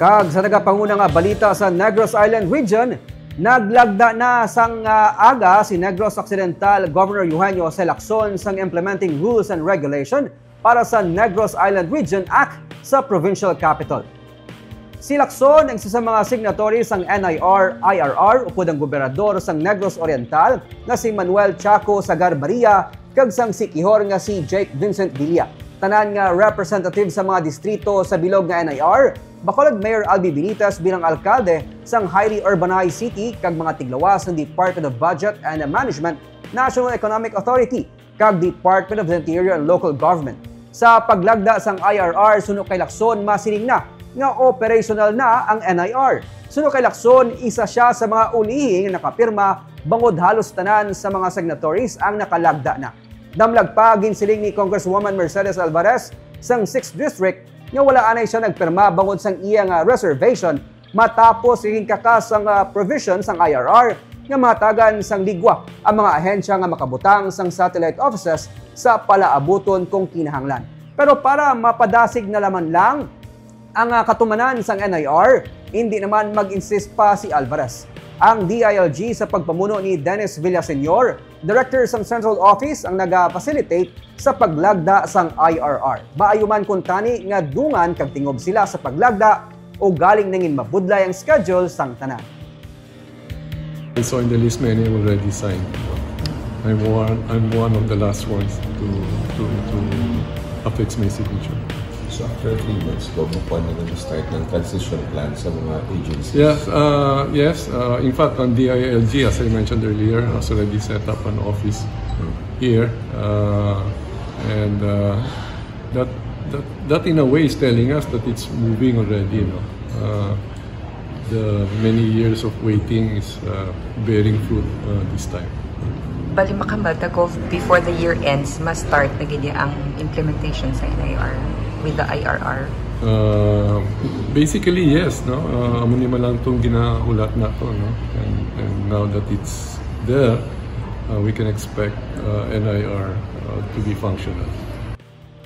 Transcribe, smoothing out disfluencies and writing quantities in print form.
Kag sa nagapanguna nga balita sa Negros Island Region, naglagda na sang aga si Negros Occidental Governor Eugenio C. Lacson sang implementing rules and regulation para sa Negros Island Region Act sa provincial capital. Si Lacson ang isa sa mga signatories ng NIR-IRR upod ang gobernador sang Negros Oriental na si Manuel Chaco Sagar-Barria kag sang sikihor nga si Jake Vincent Villa. Tanan nga representative sa mga distrito sa bilog nga NIR, Bacolod Mayor Albi Benitez bilang alkalde sang highly urbanized city kag mga tiglawas ng Department of Budget and Management, National Economic Authority kag Department of the Interior and Local Government. Sa paglagda sang IRR suno kay Lacson masiling na nga operational na ang NIR. Suno kay Lacson, isa siya sa mga ulihing nakapirma bangod halos tanan sa mga signatories ang nakalagda na. Damlag pa ginsiling ni Congresswoman Mercedes Alvarez sang 6th District nga wala anay siya nagpirma bangod sang iyang reservation matapos higing kakas ang provision sang IRR nga matagan sang ligwa ang mga ahensya nga makabutang sang satellite offices sa palaabuton kung kinahanglan. Pero para mapadasig na laman lang ang katumanan sang NIR, hindi naman mag-insist pa si Alvarez. Ang DILG sa pagpamuno ni Dennis Villaseñor, Director sang Central Office ang naga-facilitate sa paglagda sang IRR. Maayuman kung tani nga dungan kag tingob sila sa paglagda o galing nangin mabudlay ang schedule sang tanan. So in the list many already signed. I'm one of the last ones to affix my signature. So after 3 months, bago po nag-start ng transition plan sa mga agencies? Yes. In fact, on DILG, as I mentioned earlier, has already set up an office here. And that in a way is telling us that it's moving already. The many years of waiting is bearing fruit this time. Bali makamagtagov before the year ends, start na ganyan ang implementation sa NIR with the IRR? Basically, yes. Amo ni lang itong ginahulat na to. And now that it's there, we can expect NIR to be functional.